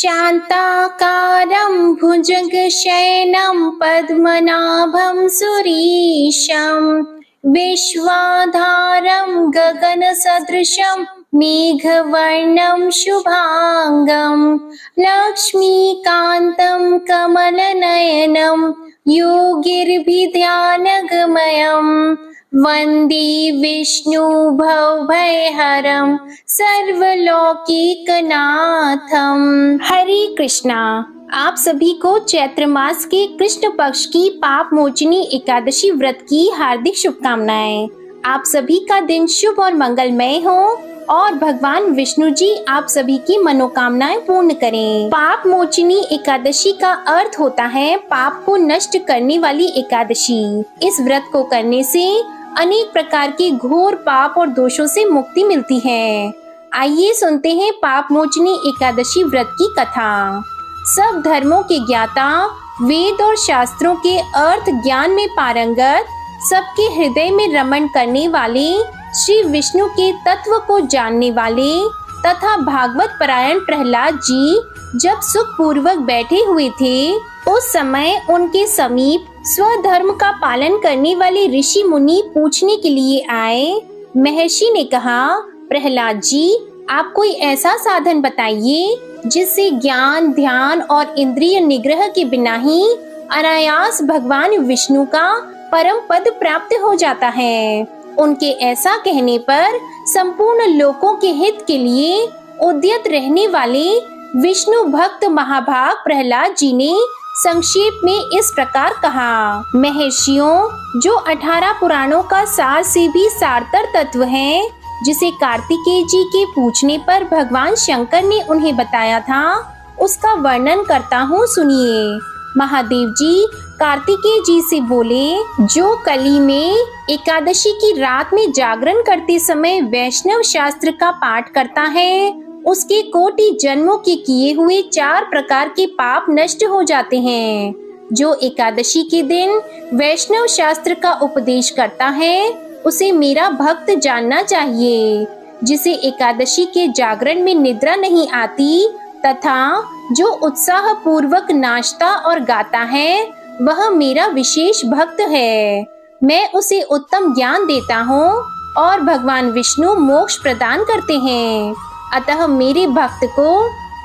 शान्ताकारं भुजगशयनं पद्मनाभं सुरीशं विश्वाधारं गगनसदृशं मेघवर्णं शुभांगं लक्ष्मीकान्तं कमलनयनं योगिर्भिध्यानगमयं वन्दे विष्णुभवभयहरं सर्वलौकिकनाथं। हरे कृष्णा। आप सभी को चैत्र मास के कृष्ण पक्ष की पाप मोचनी एकादशी व्रत की हार्दिक शुभकामनाएं। आप सभी का दिन शुभ और मंगलमय हो और भगवान विष्णु जी आप सभी की मनोकामनाएं पूर्ण करें। पाप मोचनी एकादशी का अर्थ होता है पाप को नष्ट करने वाली एकादशी। इस व्रत को करने से अनेक प्रकार के घोर पाप और दोषों से मुक्ति मिलती है। आइए सुनते हैं पाप मोचनी एकादशी व्रत की कथा। सब धर्मों के ज्ञाता, वेद और शास्त्रों के अर्थ ज्ञान में पारंगत, सबके हृदय में रमण करने वाले, श्री विष्णु के तत्व को जानने वाले तथा भागवत परायण प्रहलाद जी जब सुख पूर्वक बैठे हुए थे, उस समय उनके समीप स्वधर्म का पालन करने वाले ऋषि मुनि पूछने के लिए आए। महर्षि ने कहा, प्रहलाद जी, आप कोई ऐसा साधन बताइए जिससे ज्ञान, ध्यान और इंद्रिय निग्रह के बिना ही अनायास भगवान विष्णु का परम पद प्राप्त हो जाता है। उनके ऐसा कहने पर संपूर्ण लोकों के हित के लिए उद्यत रहने वाले विष्णु भक्त महाभाग प्रहलाद जी ने संक्षेप में इस प्रकार कहा। महर्षियों, जो 18 पुराणों का सार से भी सारतर तत्व है, जिसे कार्तिकेय जी के पूछने पर भगवान शंकर ने उन्हें बताया था, उसका वर्णन करता हूँ, सुनिए। महादेव जी कार्तिकेय जी से बोले, जो कली में एकादशी की रात में जागरण करते समय वैष्णव शास्त्र का पाठ करता है, उसके कोटि जन्मों के किए हुए 4 प्रकार के पाप नष्ट हो जाते हैं। जो एकादशी के दिन वैष्णव शास्त्र का उपदेश करता है, उसे मेरा भक्त जानना चाहिए। जिसे एकादशी के जागरण में निद्रा नहीं आती तथा जो उत्साह पूर्वक नाचता और गाता है, वह मेरा विशेष भक्त है। मैं उसे उत्तम ज्ञान देता हूँ और भगवान विष्णु मोक्ष प्रदान करते हैं। अतः मेरे भक्त को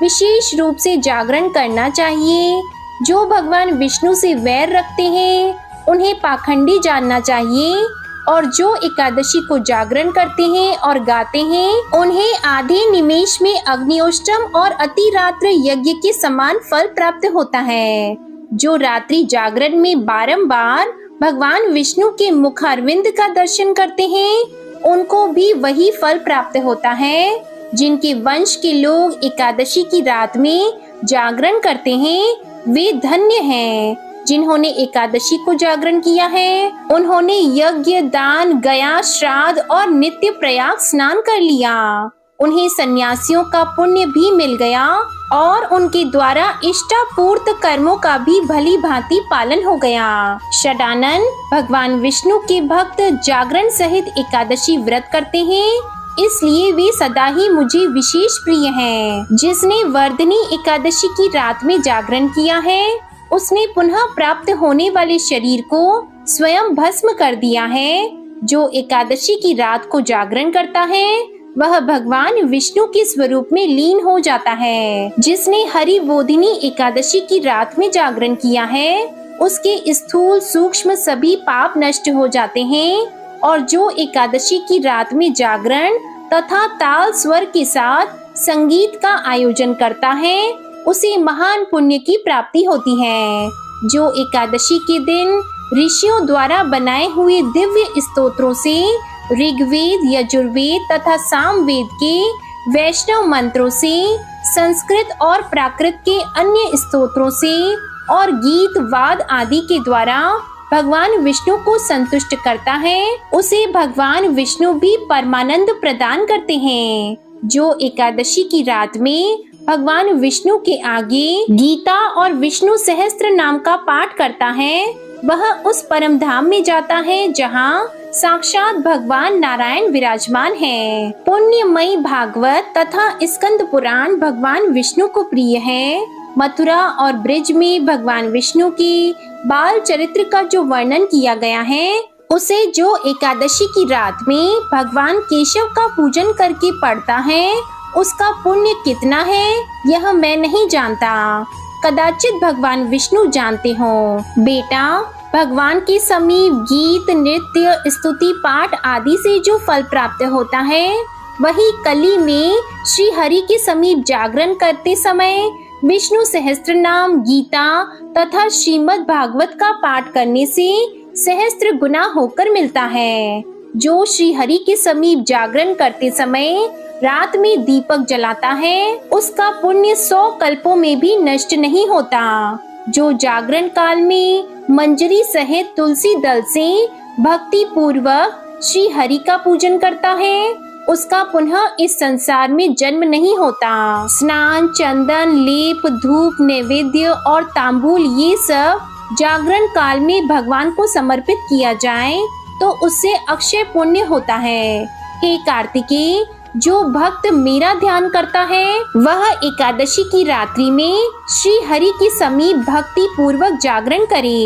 विशेष रूप से जागरण करना चाहिए। जो भगवान विष्णु से वैर रखते हैं, उन्हें पाखंडी जानना चाहिए और जो एकादशी को जागरण करते हैं और गाते हैं, उन्हें आधे निमेष में अग्निहोत्रम और अतिरात्र यज्ञ के समान फल प्राप्त होता है। जो रात्रि जागरण में बारंबार भगवान विष्णु के मुखारविंद का दर्शन करते हैं, उनको भी वही फल प्राप्त होता है। जिनके वंश के लोग एकादशी की रात में जागरण करते हैं, वे धन्य हैं। जिन्होंने एकादशी को जागरण किया है, उन्होंने यज्ञ, दान, गया, श्राद्ध और नित्य प्रयाग स्नान कर लिया। उन्हें सन्यासियों का पुण्य भी मिल गया और उनके द्वारा इष्टापूर्त कर्मों का भी भली भांति पालन हो गया। षडानन, भगवान विष्णु के भक्त जागरण सहित एकादशी व्रत करते हैं, इसलिए वे सदा ही मुझे विशेष प्रिय हैं। जिसने वर्धनी एकादशी की रात में जागरण किया है, उसने पुनः प्राप्त होने वाले शरीर को स्वयं भस्म कर दिया है। जो एकादशी की रात को जागरण करता है, वह भगवान विष्णु के स्वरूप में लीन हो जाता है। जिसने हरि बोधिनी एकादशी की रात में जागरण किया है, उसके स्थूल सूक्ष्म सभी पाप नष्ट हो जाते हैं और जो एकादशी की रात में जागरण तथा ताल स्वर के साथ संगीत का आयोजन करता है, उसे महान पुण्य की प्राप्ति होती है। जो एकादशी के दिन ऋषियों द्वारा बनाए हुए दिव्य स्तोत्रों से ऋग्वेद, यजुर्वेद तथा सामवेद के वैष्णव मंत्रों से, संस्कृत और प्राकृत के अन्य स्तोत्रों से और गीत वाद आदि के द्वारा भगवान विष्णु को संतुष्ट करता है, उसे भगवान विष्णु भी परमानंद प्रदान करते हैं। जो एकादशी की रात में भगवान विष्णु के आगे गीता और विष्णु सहस्त्र नाम का पाठ करता है, वह उस परम धाम में जाता है जहाँ साक्षात भगवान नारायण विराजमान हैं। पुण्यमयी भागवत तथा स्कंद पुराण भगवान विष्णु को प्रिय है। मथुरा और ब्रिज में भगवान विष्णु के बाल चरित्र का जो वर्णन किया गया है, उसे जो एकादशी की रात में भगवान केशव का पूजन करके पढ़ता है, उसका पुण्य कितना है यह मैं नहीं जानता। कदाचित भगवान विष्णु जानते हो। बेटा, भगवान के समीप गीत, नृत्य, स्तुति पाठ आदि से जो फल प्राप्त होता है, वही कली में श्री हरि के समीप जागरण करते समय विष्णु सहस्त्र नाम, गीता तथा श्रीमद् भागवत का पाठ करने से सहस्त्र गुना होकर मिलता है। जो श्री हरि के समीप जागरण करते समय रात में दीपक जलाता है, उसका पुण्य 100 कल्पों में भी नष्ट नहीं होता। जो जागरण काल में मंजरी सहित तुलसी दल से भक्ति पूर्वक श्री हरि का पूजन करता है, उसका पुनः इस संसार में जन्म नहीं होता। स्नान, चंदन, लेप, धूप, नैवेद्य और तांबूल ये सब जागरण काल में भगवान को समर्पित किया जाए तो उससे अक्षय पुण्य होता है। हे कार्तिकेय, जो भक्त मेरा ध्यान करता है वह एकादशी की रात्रि में श्री हरि के समीप भक्ति पूर्वक जागरण करे।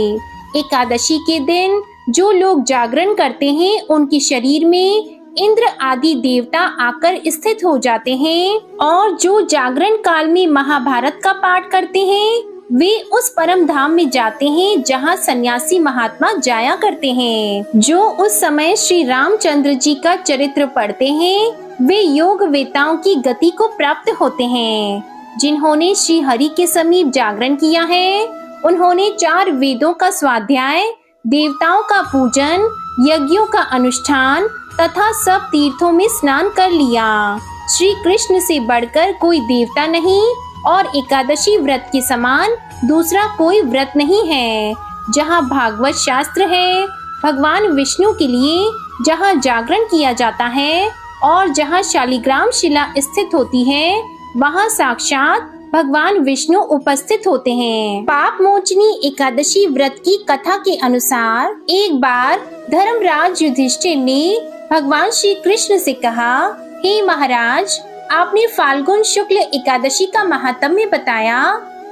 एकादशी के दिन जो लोग जागरण करते हैं, उनके शरीर में इंद्र आदि देवता आकर स्थित हो जाते हैं, और जो जागरण काल में महाभारत का पाठ करते हैं, वे उस परम धाम में जाते हैं जहाँ सन्यासी महात्मा जाया करते हैं। जो उस समय श्री रामचंद्र जी का चरित्र पढ़ते हैं, वे योग वेताओं की गति को प्राप्त होते हैं। जिन्होंने श्री हरि के समीप जागरण किया है, उन्होंने 4 वेदों का स्वाध्याय, देवताओं का पूजन, यज्ञों का अनुष्ठान तथा सब तीर्थों में स्नान कर लिया। श्री कृष्ण से बढ़कर कोई देवता नहीं और एकादशी व्रत के समान दूसरा कोई व्रत नहीं है। जहाँ भागवत शास्त्र है, भगवान विष्णु के लिए जहाँ जागरण किया जाता है और जहाँ शालिग्राम शिला स्थित होती है, वहाँ साक्षात भगवान विष्णु उपस्थित होते हैं। पाप मोचनी एकादशी व्रत की कथा के अनुसार एक बार धर्मराज युधिष्ठिर ने भगवान श्री कृष्ण से कहा, हे महाराज, आपने फाल्गुन शुक्ल एकादशी का महात्म्य बताया।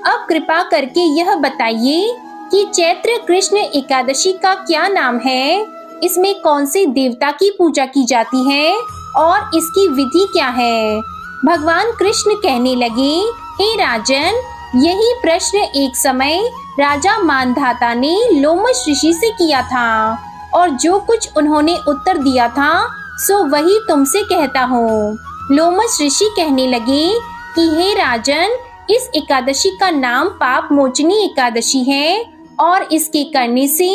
अब कृपा करके यह बताइए कि चैत्र कृष्ण एकादशी का क्या नाम है, इसमें कौन से देवता की पूजा की जाती है और इसकी विधि क्या है। भगवान कृष्ण कहने लगे, हे राजन, यही प्रश्न एक समय राजा मानधाता ने लोमश ऋषि से किया था, और जो कुछ उन्होंने उत्तर दिया था सो वही तुमसे कहता हूँ। लोमश ऋषि कहने लगे कि हे राजन, इस एकादशी का नाम पाप मोचनी एकादशी है और इसके करने से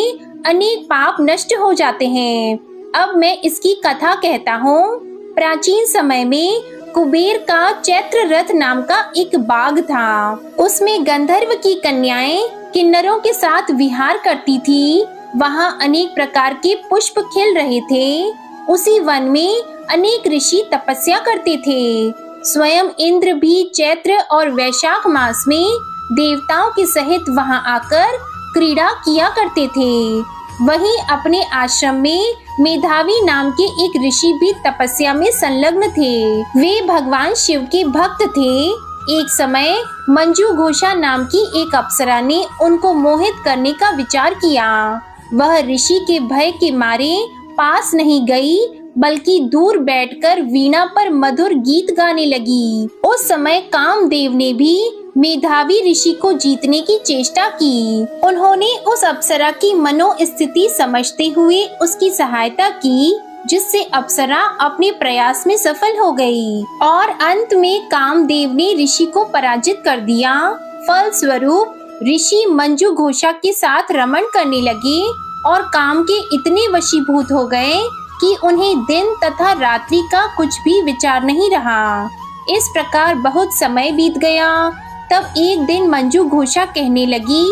अनेक पाप नष्ट हो जाते हैं। अब मैं इसकी कथा कहता हूँ। प्राचीन समय में कुबेर का चैत्र रथ नाम का एक बाग था। उसमें गंधर्व की कन्याएं किन्नरों के साथ विहार करती थी। वहाँ अनेक प्रकार के पुष्प खिल रहे थे। उसी वन में अनेक ऋषि तपस्या करते थे। स्वयं इंद्र भी चैत्र और वैशाख मास में देवताओं के सहित वहां आकर क्रीड़ा किया करते थे। वहीं अपने आश्रम में मेधावी नाम के एक ऋषि भी तपस्या में संलग्न थे। वे भगवान शिव के भक्त थे। एक समय मंजू घोषा नाम की एक अप्सरा ने उनको मोहित करने का विचार किया। वह ऋषि के भय के मारे पास नहीं गई, बल्कि दूर बैठकर वीणा पर मधुर गीत गाने लगी। उस समय कामदेव ने भी मेधावी ऋषि को जीतने की चेष्टा की। उन्होंने उस अप्सरा की मनोस्थिति समझते हुए उसकी सहायता की, जिससे अप्सरा अपने प्रयास में सफल हो गई और अंत में कामदेव ने ऋषि को पराजित कर दिया। फल स्वरूप ऋषि मंजू घोषा के साथ रमण करने लगे और काम के इतने वशीभूत हो गए कि उन्हें दिन तथा रात्रि का कुछ भी विचार नहीं रहा। इस प्रकार बहुत समय बीत गया। तब एक दिन मंजू घोषा कहने लगी,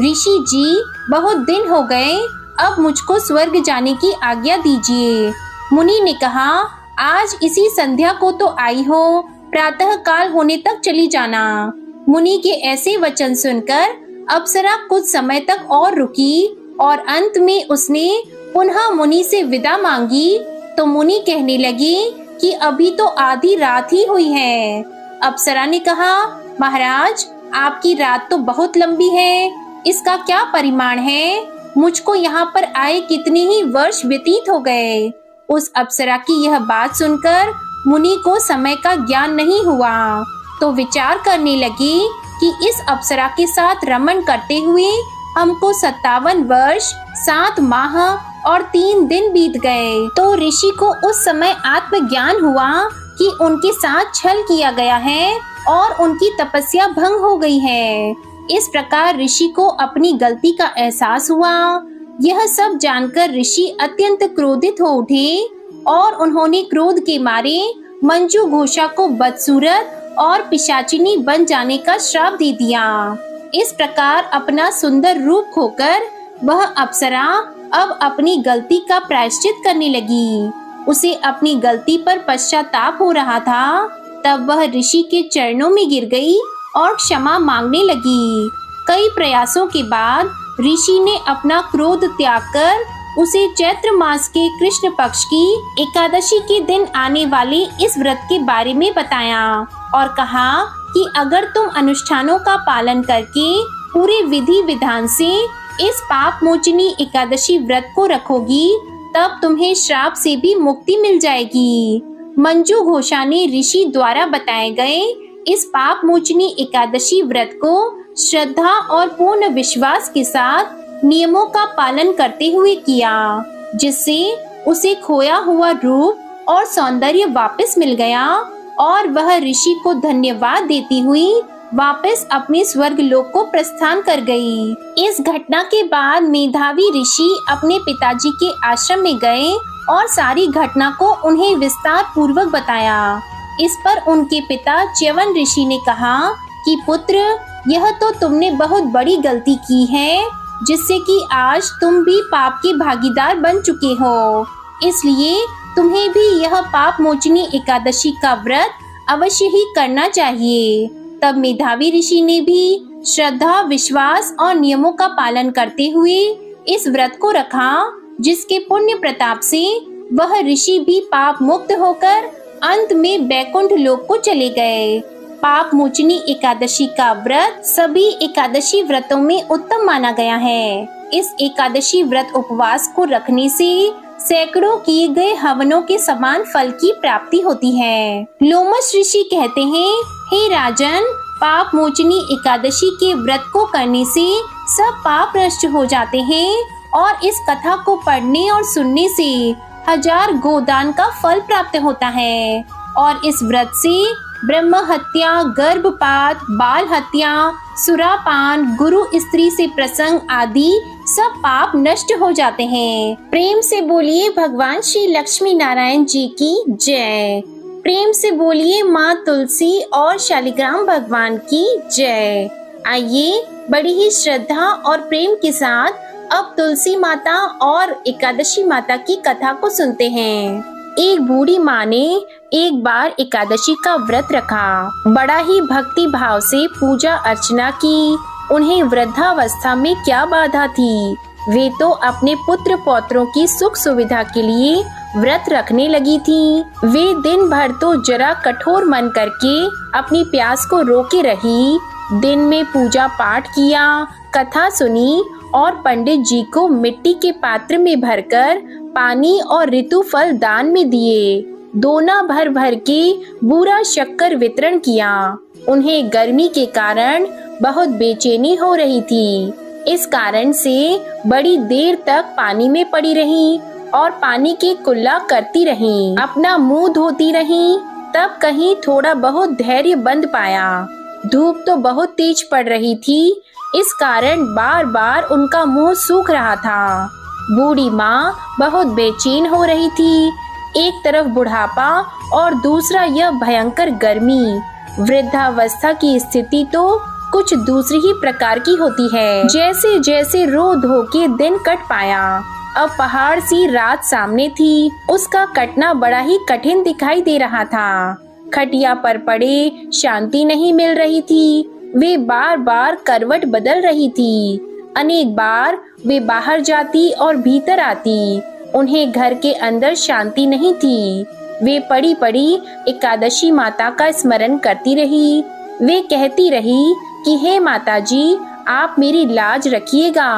ऋषि जी, बहुत दिन हो गए, अब मुझको स्वर्ग जाने की आज्ञा दीजिए। मुनि ने कहा, आज इसी संध्या को तो आई हो, प्रातः काल होने तक चली जाना। मुनि के ऐसे वचन सुनकर अप्सरा कुछ समय तक और रुकी और अंत में उसने पुनः मुनि से विदा मांगी तो मुनि कहने लगी कि अभी तो आधी रात ही हुई है। अप्सरा ने कहा, महाराज आपकी रात तो बहुत लंबी है, इसका क्या परिमाण है? मुझको यहाँ पर आए कितने ही वर्ष व्यतीत हो गए। उस अप्सरा की यह बात सुनकर मुनि को समय का ज्ञान नहीं हुआ, तो विचार करने लगी कि इस अप्सरा के साथ रमण करते हुए हमको 57 वर्ष 7 माह और 3 दिन बीत गए। तो ऋषि को उस समय आत्मज्ञान हुआ कि उनके साथ छल किया गया है और उनकी तपस्या भंग हो गई है। इस प्रकार ऋषि को अपनी गलती का एहसास हुआ। यह सब जानकर ऋषि अत्यंत क्रोधित हो उठे और उन्होंने क्रोध के मारे मंजू घोषा को बदसूरत और पिशाचिनी बन जाने का श्राप दे दिया। इस प्रकार अपना सुंदर रूप खोकर वह अप्सरा अब अपनी गलती का प्रायश्चित करने लगी। उसे अपनी गलती पर पश्चाताप हो रहा था। तब वह ऋषि के चरणों में गिर गई और क्षमा मांगने लगी। कई प्रयासों के बाद ऋषि ने अपना क्रोध त्याग कर उसे चैत्र मास के कृष्ण पक्ष की एकादशी के दिन आने वाले इस व्रत के बारे में बताया और कहा कि अगर तुम अनुष्ठानों का पालन करके पूरे विधि विधान से इस पाप मोचनी एकादशी व्रत को रखोगी तब तुम्हें श्राप से भी मुक्ति मिल जाएगी। मंजू घोषा ने ऋषि द्वारा बताए गए इस पाप मोचनी एकादशी व्रत को श्रद्धा और पूर्ण विश्वास के साथ नियमों का पालन करते हुए किया, जिससे उसे खोया हुआ रूप और सौंदर्य वापस मिल गया और वह ऋषि को धन्यवाद देती हुई वापस अपने स्वर्ग लोक को प्रस्थान कर गई। इस घटना के बाद मेधावी ऋषि अपने पिताजी के आश्रम में गए और सारी घटना को उन्हें विस्तार पूर्वक बताया। इस पर उनके पिता च्यवन ऋषि ने कहा कि पुत्र, यह तो तुमने बहुत बड़ी गलती की है, जिससे कि आज तुम भी पाप के भागीदार बन चुके हो। इसलिए तुम्हें भी यह पाप मोचनी एकादशी का व्रत अवश्य ही करना चाहिए। तब मेधावी ऋषि ने भी श्रद्धा, विश्वास और नियमों का पालन करते हुए इस व्रत को रखा, जिसके पुण्य प्रताप से वह ऋषि भी पाप मुक्त होकर अंत में बैकुंठ लोक को चले गए। पाप मोचनी एकादशी का व्रत सभी एकादशी व्रतों में उत्तम माना गया है। इस एकादशी व्रत उपवास को रखने से सैकड़ों किए गए हवनों के समान फल की प्राप्ति होती है। लोमश ऋषि कहते हैं, हे राजन, पाप मोचनी एकादशी के व्रत को करने से सब पाप नष्ट हो जाते हैं और इस कथा को पढ़ने और सुनने से 1000 गोदान का फल प्राप्त होता है और इस व्रत से ब्रह्म हत्या, गर्भपात, बाल हत्या, सुरापान, गुरु स्त्री से प्रसंग आदि सब पाप नष्ट हो जाते हैं। प्रेम से बोलिए भगवान श्री लक्ष्मी नारायण जी की जय। प्रेम से बोलिए माँ तुलसी और शालिग्राम भगवान की जय। आइए बड़ी ही श्रद्धा और प्रेम के साथ अब तुलसी माता और एकादशी माता की कथा को सुनते हैं। एक बूढ़ी माँ ने एक बार एकादशी का व्रत रखा। बड़ा ही भक्ति भाव से पूजा अर्चना की। उन्हें वृद्धावस्था में क्या बाधा थी, वे तो अपने पुत्र पौत्रों की सुख सुविधा के लिए व्रत रखने लगी थी। वे दिन भर तो जरा कठोर मन करके अपनी प्यास को रोके रही। दिन में पूजा पाठ किया, कथा सुनी और पंडित जी को मिट्टी के पात्र में भरकर पानी और ऋतु फल दान में दिए। दोना भर भर के बूरा शक्कर वितरण किया। उन्हें गर्मी के कारण बहुत बेचैनी हो रही थी। इस कारण से बड़ी देर तक पानी में पड़ी रहीं और पानी की कुल्ला करती रहीं। अपना मुंह धोती रहीं। तब कहीं थोड़ा बहुत धैर्य बंद पाया। धूप तो बहुत तेज पड़ रही थी, इस कारण बार बार उनका मुंह सूख रहा था। बूढ़ी माँ बहुत बेचैन हो रही थी। एक तरफ बुढ़ापा और दूसरा यह भयंकर गर्मी। वृद्धावस्था की स्थिति तो कुछ दूसरी ही प्रकार की होती है। जैसे जैसे रो धो के दिन कट पाया। अब पहाड़ सी रात सामने थी। उसका कटना बड़ा ही कठिन दिखाई दे रहा था। खटिया पर पड़े शांति नहीं मिल रही थी। वे बार बार करवट बदल रही थी। अनेक बार वे बाहर जाती और भीतर आती। उन्हें घर के अंदर शांति नहीं थी। वे पड़ी पड़ी एकादशी माता का स्मरण करती रही। वे कहती रही कि हे माता जी, आप मेरी लाज रखिएगा,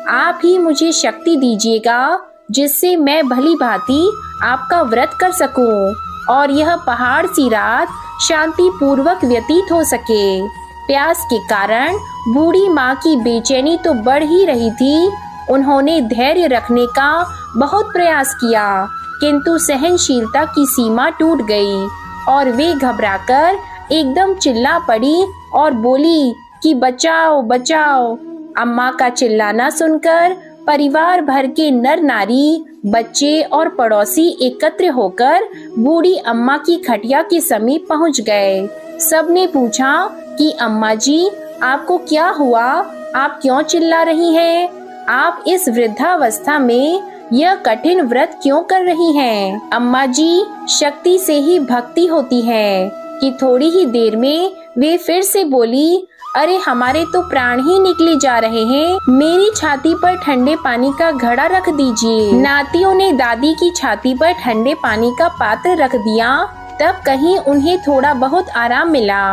आप ही मुझे शक्ति दीजिएगा जिससे मैं भली भांति आपका व्रत कर सकूं और यह पहाड़ सी रात शांति पूर्वक व्यतीत हो सके। प्यास के कारण बूढ़ी माँ की बेचैनी तो बढ़ ही रही थी। उन्होंने धैर्य रखने का बहुत प्रयास किया, किंतु सहनशीलता की सीमा टूट गई और वे घबराकर एकदम चिल्ला पड़ी और बोली कि बचाओ बचाओ। अम्मा का चिल्लाना सुनकर परिवार भर के नर नारी, बच्चे और पड़ोसी एकत्र होकर बूढ़ी अम्मा की खटिया के समीप पहुंच गए। सबने पूछा कि अम्मा जी, आपको क्या हुआ? आप क्यों चिल्ला रही हैं? आप इस वृद्धावस्था में यह कठिन व्रत क्यों कर रही हैं? अम्मा जी, शक्ति से ही भक्ति होती है। कि थोड़ी ही देर में वे फिर से बोली, अरे हमारे तो प्राण ही निकले जा रहे हैं, मेरी छाती पर ठंडे पानी का घड़ा रख दीजिए। नातियों ने दादी की छाती पर ठंडे पानी का पात्र रख दिया। तब कहीं उन्हें थोड़ा बहुत आराम मिला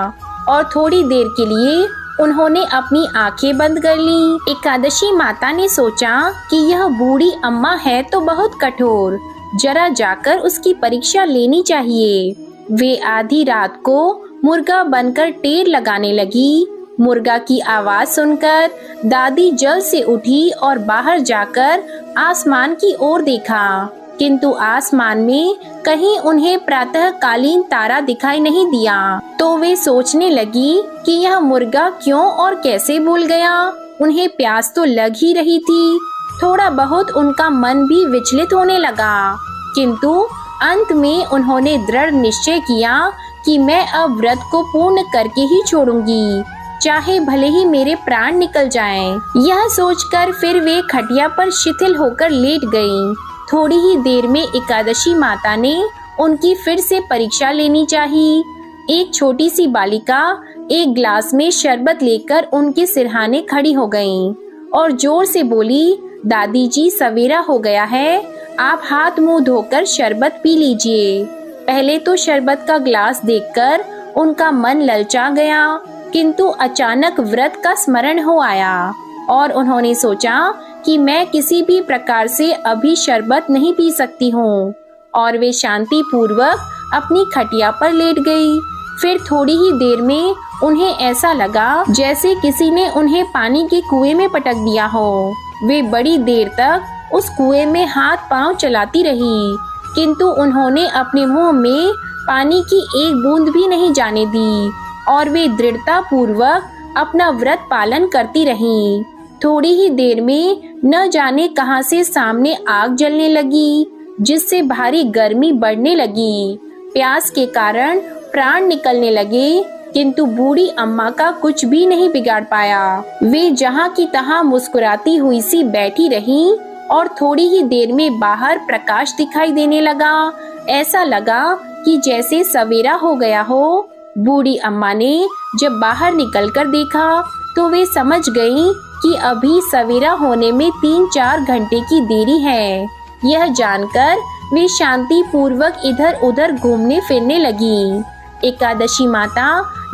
और थोड़ी देर के लिए उन्होंने अपनी आंखें बंद कर ली। एकादशी माता ने सोचा कि यह बूढ़ी अम्मा है तो बहुत कठोर, जरा जाकर उसकी परीक्षा लेनी चाहिए। वे आधी रात को मुर्गा बनकर टेर लगाने लगी। मुर्गा की आवाज सुनकर दादी जल्द से उठी और बाहर जाकर आसमान की ओर देखा, किंतु आसमान में कहीं उन्हें प्रातःकालीन तारा दिखाई नहीं दिया। तो वे सोचने लगी कि यह मुर्गा क्यों और कैसे भूल गया। उन्हें प्यास तो लग ही रही थी। थोड़ा बहुत उनका मन भी विचलित होने लगा, किंतु अंत में उन्होंने दृढ़ निश्चय किया कि मैं अब व्रत को पूर्ण करके ही छोड़ूंगी, चाहे भले ही मेरे प्राण निकल जाएं। यह सोचकर फिर वे खटिया पर शिथिल होकर लेट गईं। थोड़ी ही देर में एकादशी माता ने उनकी फिर से परीक्षा लेनी चाहिए। एक छोटी सी बालिका एक गिलास में शरबत लेकर उनके सिरहाने खड़ी हो गईं और जोर से बोली, दादी जी, सवेरा हो गया है, आप हाथ मुंह धोकर शरबत पी लीजिए। पहले तो शरबत का गिलास देखकर उनका मन ललचा गया, किंतु अचानक व्रत का स्मरण हो आया और उन्होंने सोचा कि मैं किसी भी प्रकार से अभी शरबत नहीं पी सकती हूँ, और वे शांति पूर्वक अपनी खटिया पर लेट गई। फिर थोड़ी ही देर में उन्हें ऐसा लगा जैसे किसी ने उन्हें पानी के कुएं में पटक दिया हो। वे बड़ी देर तक उस कुएं में हाथ पांव चलाती रही, किंतु उन्होंने अपने मुंह में पानी की एक बूंद भी नहीं जाने दी और वे दृढ़ता पूर्वक अपना व्रत पालन करती रहीं। थोड़ी ही देर में न जाने कहां से सामने आग जलने लगी, जिससे भारी गर्मी बढ़ने लगी। प्यास के कारण प्राण निकलने लगे, किंतु बूढ़ी अम्मा का कुछ भी नहीं बिगाड़ पाया। वे जहां की तहां मुस्कुराती हुई सी बैठी रहीं और थोड़ी ही देर में बाहर प्रकाश दिखाई देने लगा। ऐसा लगा कि जैसे सवेरा हो गया हो। बूढ़ी अम्मा ने जब बाहर निकलकर देखा तो वे समझ गईं कि अभी सवेरा होने में 3-4 घंटे की देरी है। यह जानकर वे शांति पूर्वक इधर उधर घूमने फिरने लगी। एकादशी माता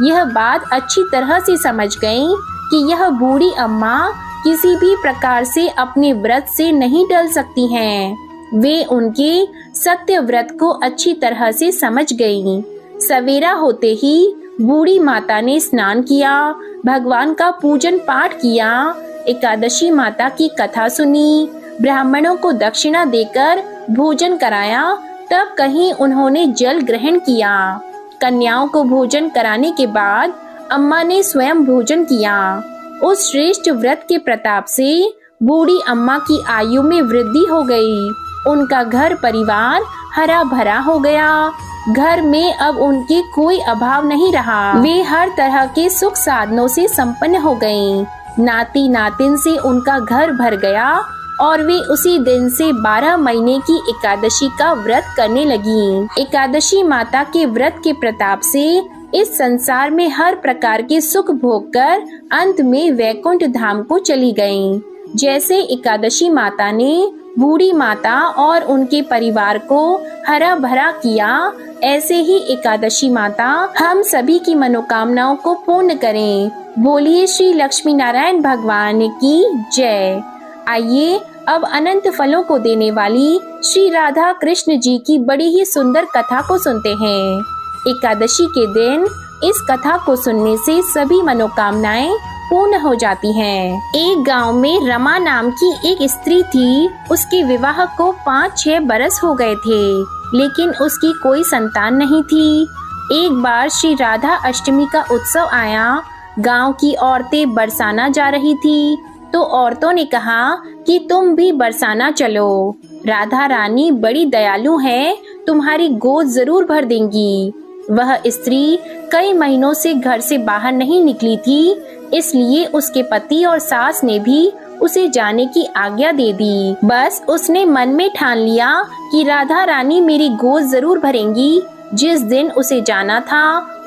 यह बात अच्छी तरह से समझ गईं कि यह बूढ़ी अम्मा किसी भी प्रकार से अपने व्रत से नहीं टल सकती हैं। वे उनके सत्य व्रत को अच्छी तरह से समझ गईं। सवेरा होते ही बूढ़ी माता ने स्नान किया, भगवान का पूजन पाठ किया, एकादशी माता की कथा सुनी, ब्राह्मणों को दक्षिणा देकर भोजन कराया। तब कहीं उन्होंने जल ग्रहण किया। कन्याओं को भोजन कराने के बाद अम्मा ने स्वयं भोजन किया। उस श्रेष्ठ व्रत के प्रताप से बूढ़ी अम्मा की आयु में वृद्धि हो गई। उनका घर परिवार हरा भरा हो गया। घर में अब उनके कोई अभाव नहीं रहा। वे हर तरह के सुख साधनों से संपन्न हो गईं। नाती नातिन से उनका घर भर गया और वे उसी दिन से 12 महीने की एकादशी का व्रत करने लगीं। एकादशी माता के व्रत के प्रताप से इस संसार में हर प्रकार के सुख भोग कर अंत में वैकुंठ धाम को चली गईं। जैसे एकादशी माता ने बूढ़ी माता और उनके परिवार को हरा भरा किया, ऐसे ही एकादशी माता हम सभी की मनोकामनाओं को पूर्ण करें। बोलिए श्री लक्ष्मी नारायण भगवान की जय। आइए अब अनंत फलों को देने वाली श्री राधा कृष्ण जी की बड़ी ही सुंदर कथा को सुनते हैं। एकादशी के दिन इस कथा को सुनने से सभी मनोकामनाएं पूर्ण हो जाती हैं। एक गांव में रमा नाम की एक स्त्री थी। उसके विवाह को 5-6 बरस हो गए थे, लेकिन उसकी कोई संतान नहीं थी। एक बार श्री राधा अष्टमी का उत्सव आया। गांव की औरतें बरसाना जा रही थी, तो औरतों ने कहा कि तुम भी बरसाना चलो। राधा रानी बड़ी दयालु है, तुम्हारी गोद जरूर भर देंगी। वह स्त्री कई महीनों से घर से बाहर नहीं निकली थी, इसलिए उसके पति और सास ने भी उसे जाने की आज्ञा दे दी। बस उसने मन में ठान लिया कि राधा रानी मेरी गोद जरूर भरेंगी। जिस दिन उसे जाना था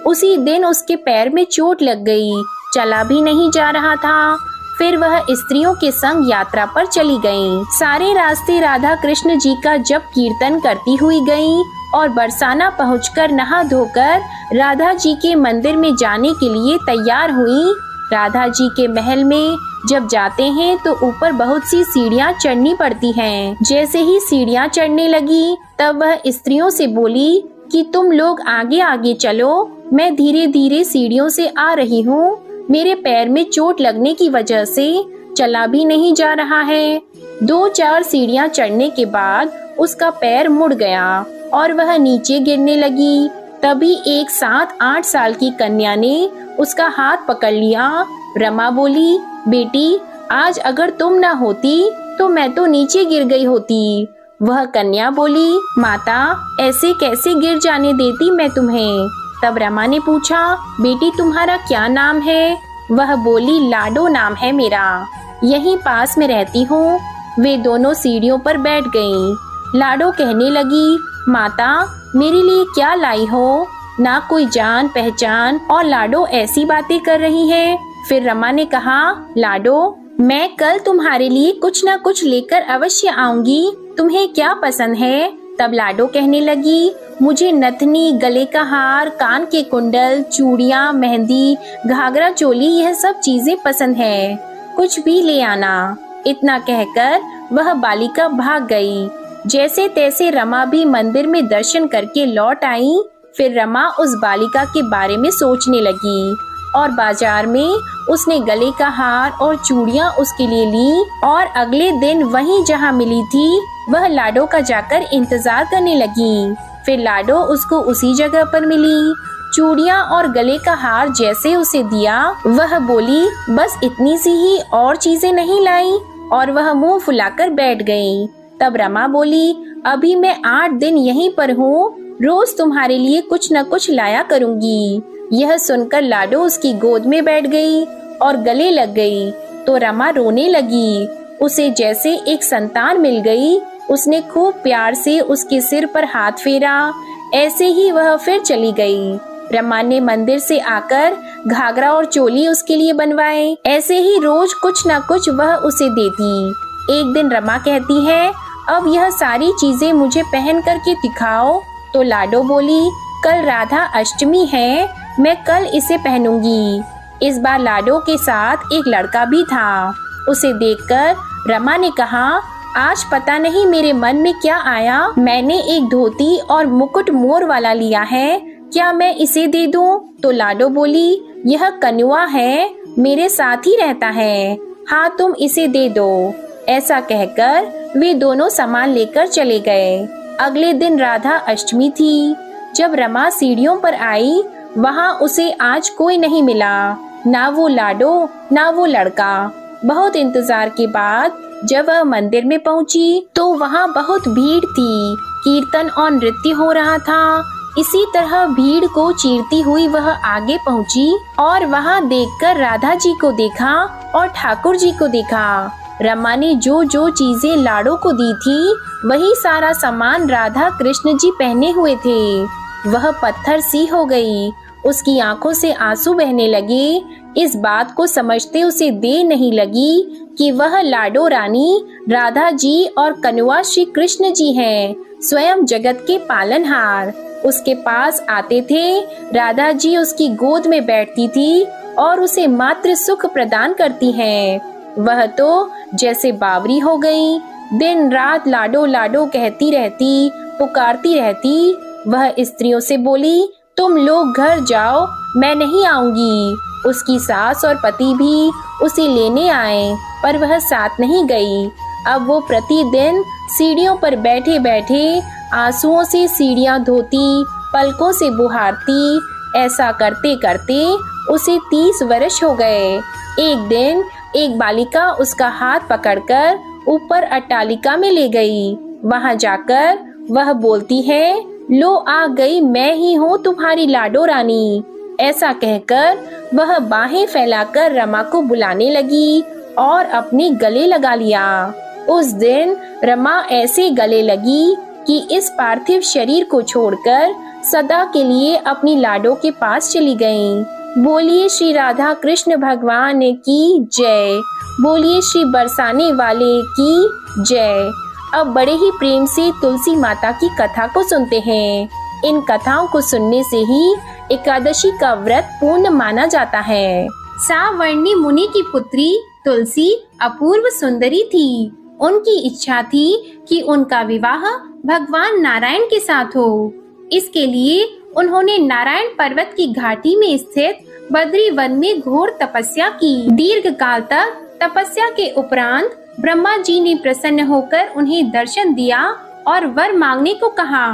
उसी दिन उसके पैर में चोट लग गई, चला भी नहीं जा रहा था। फिर वह स्त्रियों के संग यात्रा पर चली गईं। सारे रास्ते राधा कृष्ण जी का जप कीर्तन करती हुई गईं और बरसाना पहुंचकर नहा धोकर राधा जी के मंदिर में जाने के लिए तैयार हुई। राधा जी के महल में जब जाते हैं तो ऊपर बहुत सी सीढ़ियां चढ़नी पड़ती हैं। जैसे ही सीढ़ियां चढ़ने लगी तब वह स्त्रियों से बोली कि तुम लोग आगे आगे चलो, मैं धीरे धीरे सीढ़ियों से आ रही हूँ। मेरे पैर में चोट लगने की वजह से चला भी नहीं जा रहा है। 2-4 सीढ़ियां चढ़ने के बाद उसका पैर मुड़ गया और वह नीचे गिरने लगी। तभी एक 7-8 साल की कन्या ने उसका हाथ पकड़ लिया। रमा बोली, बेटी आज अगर तुम ना होती तो मैं तो नीचे गिर गई होती। वह कन्या बोली, माता ऐसे कैसे गिर जाने देती मैं तुम्हें। तब रमा ने पूछा, बेटी तुम्हारा क्या नाम है। वह बोली, लाडो नाम है मेरा, यहीं पास में रहती हूँ। वे दोनों सीढ़ियों पर बैठ गईं। लाडो कहने लगी, माता मेरे लिए क्या लाई हो। ना कोई जान पहचान और लाडो ऐसी बातें कर रही है। फिर रमा ने कहा, लाडो मैं कल तुम्हारे लिए कुछ न कुछ लेकर अवश्य आऊंगी, तुम्हें क्या पसंद है। तब लाडो कहने लगी, मुझे नथनी, गले का हार, कान के कुंडल, चूड़ियाँ, मेहंदी, घाघरा चोली यह सब चीजें पसंद है, कुछ भी ले आना। इतना कहकर वह बालिका भाग गई। जैसे तैसे रमा भी मंदिर में दर्शन करके लौट आई। फिर रमा उस बालिका के बारे में सोचने लगी और बाजार में उसने गले का हार और चूड़ियाँ उसके लिए ली और अगले दिन वहीं जहाँ मिली थी वह लाडो का जाकर इंतजार करने लगी। फिर लाडो उसको उसी जगह पर मिली। चूड़ियाँ और गले का हार जैसे उसे दिया, वह बोली, बस इतनी सी ही, और चीजें नहीं लाई। और वह मुंह फुलाकर बैठ गई। तब रमा बोली, अभी मैं 8 दिन यहीं पर हूँ, रोज तुम्हारे लिए कुछ न कुछ लाया करूँगी। यह सुनकर लाडो उसकी गोद में बैठ गई और गले लग गई तो रमा रोने लगी। उसे जैसे एक संतान मिल गई। उसने खूब प्यार से उसके सिर पर हाथ फेरा। ऐसे ही वह फिर चली गई। रमा ने मंदिर से आकर घाघरा और चोली उसके लिए बनवाए। ऐसे ही रोज कुछ न कुछ वह उसे देती। एक दिन रमा कहती है, अब यह सारी चीजें मुझे पहन करके दिखाओ। तो लाडो बोली, कल राधा अष्टमी है, मैं कल इसे पहनूंगी। इस बार लाडो के साथ एक लड़का भी था। उसे देखकर रमा ने कहा, आज पता नहीं मेरे मन में क्या आया, मैंने एक धोती और मुकुट मोर वाला लिया है, क्या मैं इसे दे दूं? तो लाडो बोली, यह कनुआ है, मेरे साथ ही रहता है, हाँ तुम इसे दे दो। ऐसा कहकर वे दोनों सामान लेकर चले गए। अगले दिन राधा अष्टमी थी। जब रमा सीढ़ियों पर आई, वहाँ उसे आज कोई नहीं मिला, ना वो लाडो ना वो लड़का। बहुत इंतजार के बाद जब वह मंदिर में पहुंची तो वहाँ बहुत भीड़ थी। कीर्तन और नृत्य हो रहा था। इसी तरह भीड़ को चीरती हुई वह आगे पहुंची और वहाँ देखकर राधा जी को देखा और ठाकुर जी को देखा। रमा ने जो जो चीजें लाडो को दी थी वही सारा सामान राधा कृष्ण जी पहने हुए थे। वह पत्थर सी हो गई। उसकी आंखों से आंसू बहने लगे इस बात को समझते उसे देर नहीं लगी कि वह लाडो रानी, राधा जी और कन्वा श्री कृष्ण जी हैं, स्वयं जगत के पालनहार। उसके पास आते थे, राधा जी उसकी गोद में बैठती थी और उसे मात्र सुख प्रदान करती हैं। वह तो जैसे बावरी हो गई, दिन रात लाडो लाडो कहती रहती, पुकारती रहती। वह स्त्रियों से बोली, तुम लोग घर जाओ, मैं नहीं आऊंगी। उसकी सास और पति भी उसे लेने आए, पर वह साथ नहीं गई। अब वो प्रतिदिन सीढ़ियों पर बैठे बैठे आंसुओं से सीढ़ियां धोती, पलकों से बुहारती। ऐसा करते करते उसे 30 वर्ष हो गए। एक दिन एक बालिका उसका हाथ पकड़कर ऊपर अट्टालिका में ले गई। वहां जाकर वह बोलती है, लो आ गई, मैं ही हूँ तुम्हारी लाडो रानी। ऐसा कहकर वह बाहें फैलाकर रमा को बुलाने लगी और अपने गले लगा लिया। उस दिन रमा ऐसे गले लगी कि इस पार्थिव शरीर को छोड़कर सदा के लिए अपनी लाडो के पास चली गईं। बोलिए श्री राधा कृष्ण भगवान की जय। बोलिए श्री बरसाने वाले की जय। अब बड़े ही प्रेम से तुलसी माता की कथा को सुनते हैं। इन कथाओं को सुनने से ही एकादशी का व्रत पूर्ण माना जाता है। सावर्णी मुनि की पुत्री तुलसी अपूर्व सुंदरी थी। उनकी इच्छा थी कि उनका विवाह भगवान नारायण के साथ हो। इसके लिए उन्होंने नारायण पर्वत की घाटी में स्थित बद्री वन में घोर तपस्या की। दीर्घ काल तक तपस्या के उपरांत ब्रह्मा जी ने प्रसन्न होकर उन्हें दर्शन दिया और वर मांगने को कहा।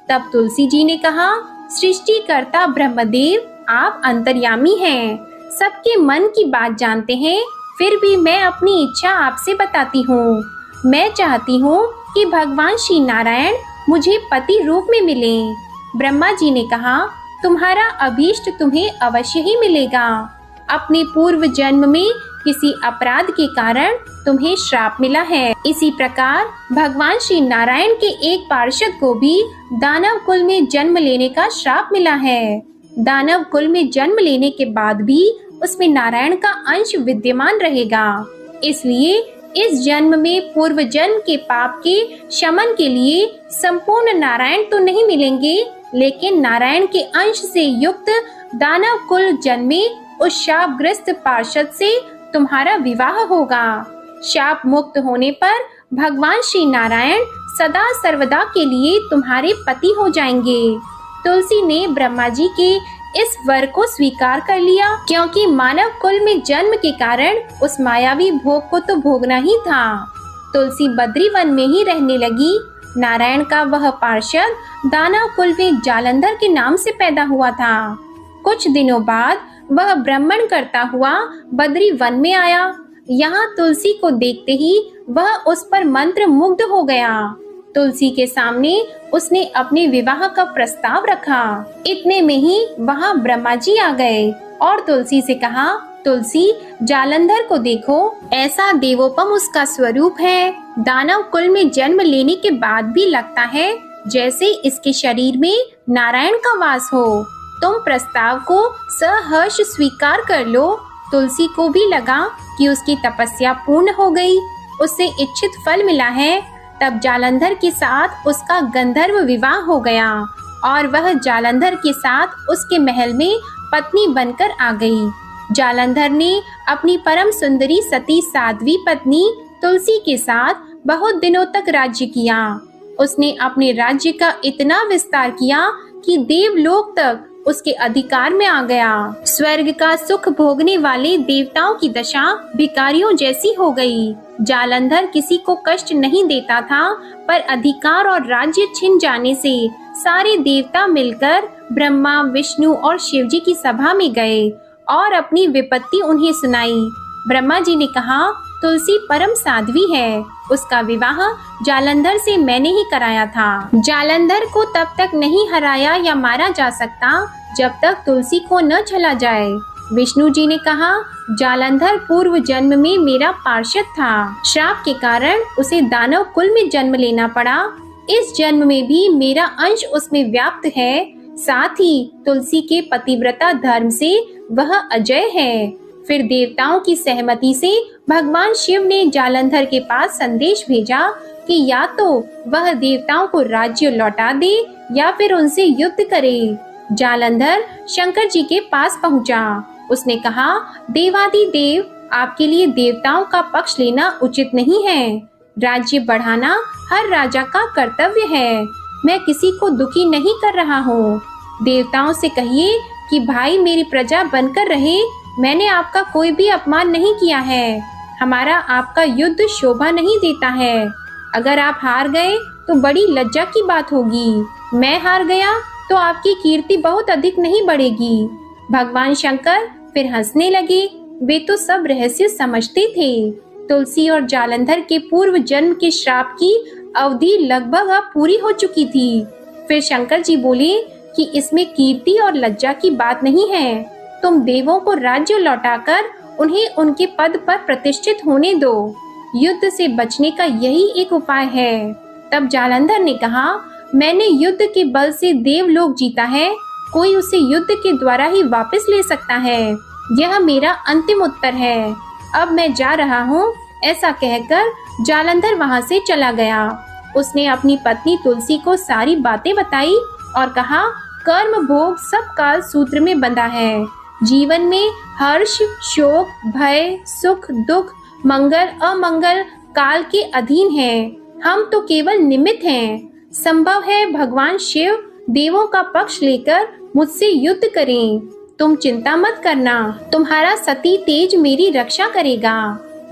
तब तुलसी जी ने कहा, सृष्टिकर्ता ब्रह्मदेव, आप अंतर्यामी हैं, सबके मन की बात जानते हैं, फिर भी मैं अपनी इच्छा आपसे बताती हूँ। मैं चाहती हूँ कि भगवान श्री नारायण मुझे पति रूप में मिले। ब्रह्मा जी ने कहा, तुम्हारा अभीष्ट तुम्हें अवश्य ही मिलेगा। अपने पूर्व जन्म में किसी अपराध के कारण तुम्हें श्राप मिला है। इसी प्रकार भगवान श्री नारायण के एक पार्षद को भी दानव कुल में जन्म लेने का श्राप मिला है। दानव कुल में जन्म लेने के बाद भी उसमें नारायण का अंश विद्यमान रहेगा। इसलिए इस जन्म में पूर्व जन्म के पाप के शमन के लिए संपूर्ण नारायण तो नहीं मिलेंगे, लेकिन नारायण के अंश से युक्त दानव कुल जन्मे उस शापग्रस्त पार्षद से तुम्हारा विवाह होगा। शाप मुक्त होने पर भगवान श्री नारायण सदा सर्वदा के लिए तुम्हारे पति हो जाएंगे। तुलसी ने ब्रह्मा जी के इस वर को स्वीकार कर लिया, क्योंकि मानव कुल में जन्म के कारण उस मायावी भोग को तो भोगना ही था। तुलसी बद्री वन में ही रहने लगी। नारायण का वह पार्षद दानव कुल में जालंधर के नाम से पैदा हुआ था। कुछ दिनों बाद वह ब्राह्मण करता हुआ बद्री वन में आया। यहाँ तुलसी को देखते ही वह उस पर मंत्र मुग्ध हो गया। तुलसी के सामने उसने अपने विवाह का प्रस्ताव रखा। इतने में ही वहाँ ब्रह्मा जी आ गए और तुलसी से कहा, तुलसी, जालंधर को देखो, ऐसा देवोपम उसका स्वरूप है। दानव कुल में जन्म लेने के बाद भी लगता है जैसे इसके शरीर में नारायण का वास हो। तुम प्रस्ताव को सहर्ष स्वीकार कर लो। तुलसी को भी लगा कि उसकी तपस्या पूर्ण हो गई, उससे इच्छित फल मिला है। तब जालंधर के साथ उसका गंधर्व विवाह हो गया और वह जालंधर के साथ उसके महल में पत्नी बनकर आ गई। जालंधर ने अपनी परम सुंदरी सती साध्वी पत्नी तुलसी के साथ बहुत दिनों तक राज्य किया। उसने अपने राज्य का इतना विस्तार किया कि देवलोक तक उसके अधिकार में आ गया। स्वर्ग का सुख भोगने वाले देवताओं की दशा भिखारियों जैसी हो गई। जालंधर किसी को कष्ट नहीं देता था, पर अधिकार और राज्य छिन जाने से सारे देवता मिलकर ब्रह्मा, विष्णु और शिव जी की सभा में गए और अपनी विपत्ति उन्हें सुनाई। ब्रह्मा जी ने कहा, तुलसी परम साध्वी है, उसका विवाह जालंधर से मैंने ही कराया था। जालंधर को तब तक नहीं हराया या मारा जा सकता जब तक तुलसी को न चला जाए। विष्णु जी ने कहा, जालंधर पूर्व जन्म में मेरा पार्षद था। श्राप के कारण उसे दानव कुल में जन्म लेना पड़ा। इस जन्म में भी मेरा अंश उसमें व्याप्त है। साथ ही तुलसी के पतिव्रता धर्म से वह अजय है। फिर देवताओं की सहमति से भगवान शिव ने जालंधर के पास संदेश भेजा कि या तो वह देवताओं को राज्य लौटा दे या फिर उनसे युद्ध करे। जालंधर शंकर जी के पास पहुंचा। उसने कहा, देवादिदेव, आपके लिए देवताओं का पक्ष लेना उचित नहीं है। राज्य बढ़ाना हर राजा का कर्तव्य है। मैं किसी को दुखी नहीं कर रहा हूँ। देवताओं से कहिए कि भाई मेरी प्रजा बनकर रहे। मैंने आपका कोई भी अपमान नहीं किया है। हमारा आपका युद्ध शोभा नहीं देता है। अगर आप हार गए तो बड़ी लज्जा की बात होगी। मैं हार गया तो आपकी कीर्ति बहुत अधिक नहीं बढ़ेगी। भगवान शंकर फिर हंसने लगे। वे तो सब रहस्य समझते थे। तुलसी और जालंधर के पूर्व जन्म के श्राप की अवधि लगभग अब पूरी हो चुकी थी। फिर शंकर जी बोले कि इसमें कीर्ति और लज्जा की बात नहीं है। तुम देवों को राज्य लौटाकर उन्हें उनके पद पर प्रतिष्ठित होने दो। युद्ध से बचने का यही एक उपाय है। तब जालंधर ने कहा, मैंने युद्ध के बल से देवलोक जीता है। कोई उसे युद्ध के द्वारा ही वापस ले सकता है। यह मेरा अंतिम उत्तर है। अब मैं जा रहा हूँ। ऐसा कहकर जालंधर वहाँ से चला गया। उसने अपनी पत्नी तुलसी को सारी बातें बताई और कहा, कर्म भोग सब काल सूत्र में बंधा है। जीवन में हर्ष, शोक, भय, सुख, दुख, मंगल, अमंगल काल के अधीन है। हम तो केवल निमित्त हैं। संभव है भगवान शिव देवों का पक्ष लेकर मुझसे युद्ध करें। तुम चिंता मत करना। तुम्हारा सती तेज मेरी रक्षा करेगा।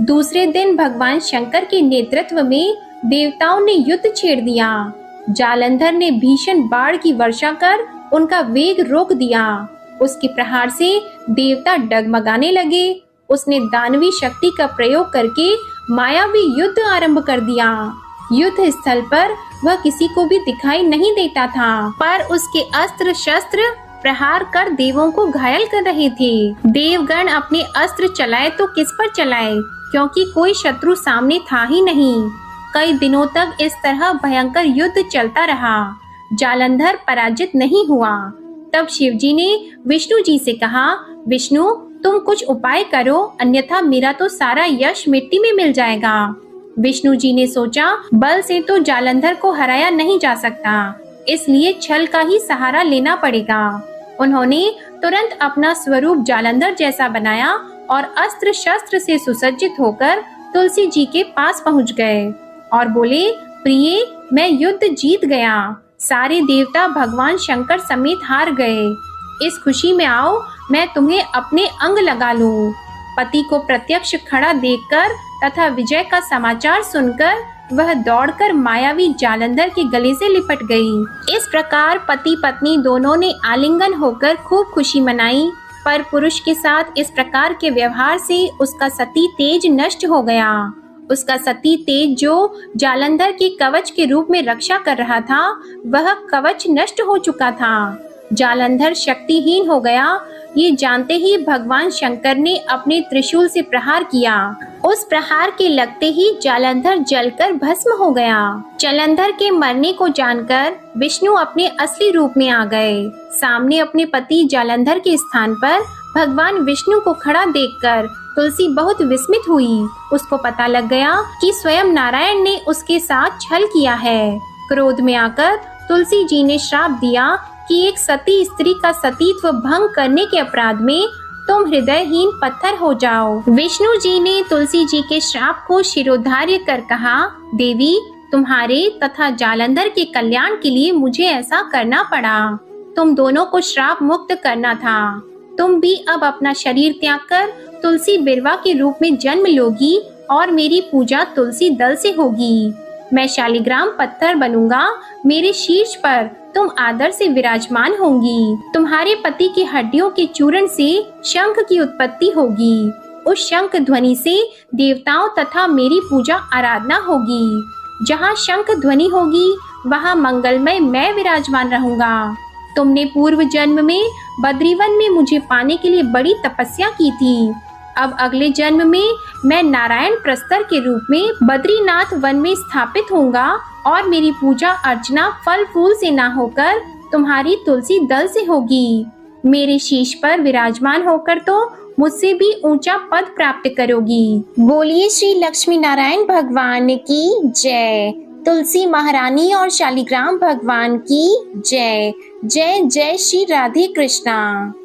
दूसरे दिन भगवान शंकर के नेतृत्व में देवताओं ने युद्ध छेड़ दिया। जालंधर ने भीषण बाढ़ की वर्षा कर उनका वेग रोक दिया। उसके प्रहार से देवता डगमगाने लगे। उसने दानवी शक्ति का प्रयोग करके मायावी युद्ध आरंभ कर दिया। युद्ध स्थल पर वह किसी को भी दिखाई नहीं देता था, पर उसके अस्त्र शस्त्र प्रहार कर देवों को घायल कर रहे थे। देवगण अपने अस्त्र चलाए तो किस पर चलाए, क्योंकि कोई शत्रु सामने था ही नहीं। कई दिनों तक इस तरह भयंकर युद्ध चलता रहा। जालंधर पराजित नहीं हुआ। तब शिवजी ने विष्णु जी से कहा, विष्णु, तुम कुछ उपाय करो, अन्यथा मेरा तो सारा यश मिट्टी में मिल जाएगा। विष्णु जी ने सोचा, बल से तो जालंधर को हराया नहीं जा सकता, इसलिए छल का ही सहारा लेना पड़ेगा। उन्होंने तुरंत अपना स्वरूप जालंधर जैसा बनाया और अस्त्र शस्त्र से सुसज्जित होकर तुलसी जी के पास पहुंच गए और बोले, प्रिय, मैं युद्ध जीत गया। सारे देवता भगवान शंकर समेत हार गए। इस खुशी में आओ, मैं तुम्हें अपने अंग लगा लूं। पति को प्रत्यक्ष खड़ा देखकर तथा विजय का समाचार सुनकर वह दौड़कर मायावी जालंधर के गले से लिपट गई। इस प्रकार पति पत्नी दोनों ने आलिंगन होकर खूब खुशी मनाई। पर पुरुष के साथ इस प्रकार के व्यवहार से उसका सती तेज नष्ट हो गया। उसका सती तेज जो जालंधर के कवच के रूप में रक्षा कर रहा था, वह कवच नष्ट हो चुका था। जालंधर शक्तिहीन हो गया। ये जानते ही भगवान शंकर ने अपने त्रिशूल से प्रहार किया। उस प्रहार के लगते ही जालंधर जलकर भस्म हो गया। जालंधर के मरने को जानकर विष्णु अपने असली रूप में आ गए। सामने अपने पति जालंधर के स्थान पर भगवान विष्णु को खड़ा देखकर तुलसी बहुत विस्मित हुई। उसको पता लग गया कि स्वयं नारायण ने उसके साथ छल किया है। क्रोध में आकर तुलसी जी ने श्राप दिया कि एक सती स्त्री का सतीत्व भंग करने के अपराध में तुम हृदयहीन पत्थर हो जाओ। विष्णु जी ने तुलसी जी के श्राप को शिरोधार्य कर कहा, देवी, तुम्हारे तथा जालंधर के कल्याण के लिए मुझे ऐसा करना पड़ा। तुम दोनों को श्राप मुक्त करना था। तुम भी अब अपना शरीर त्याग कर तुलसी बिरवा के रूप में जन्म लोगी और मेरी पूजा तुलसी दल से होगी। मैं शालिग्राम पत्थर बनूंगा। मेरे शीर्ष पर तुम आदर से विराजमान होंगी। तुम्हारे पति की हड्डियों के चूर्ण से शंख की उत्पत्ति होगी। उस शंख ध्वनि से देवताओं तथा मेरी पूजा आराधना होगी। जहाँ शंख ध्वनि होगी वहाँ मंगलमय मैं विराजमान रहूंगा। तुमने पूर्व जन्म में बद्रीवन में मुझे पाने के लिए बड़ी तपस्या की थी। अब अगले जन्म में मैं नारायण प्रस्तर के रूप में बद्रीनाथ वन में स्थापित होऊंगा और मेरी पूजा अर्चना फल फूल से ना होकर तुम्हारी तुलसी दल से होगी। मेरे शीश पर विराजमान होकर तो मुझसे भी ऊंचा पद प्राप्त करोगी। बोलिए श्री लक्ष्मी नारायण भगवान की जय। तुलसी महारानी और शालिग्राम भगवान की जय। जय जय श्री राधे कृष्णा।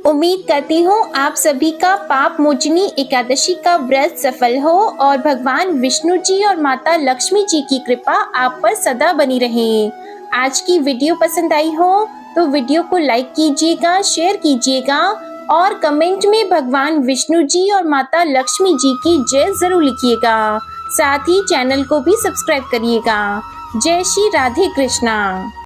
उम्मीद करती हूँ आप सभी का पाप मोचनी एकादशी का व्रत सफल हो और भगवान विष्णु जी और माता लक्ष्मी जी की कृपा आप पर सदा बनी रहे। आज की वीडियो पसंद आई हो तो वीडियो को लाइक कीजिएगा, शेयर कीजिएगा और कमेंट में भगवान विष्णु जी और माता लक्ष्मी जी की जय जरूर लिखिएगा। साथ ही चैनल को भी सब्सक्राइब करिएगा। जय श्री राधे कृष्णा।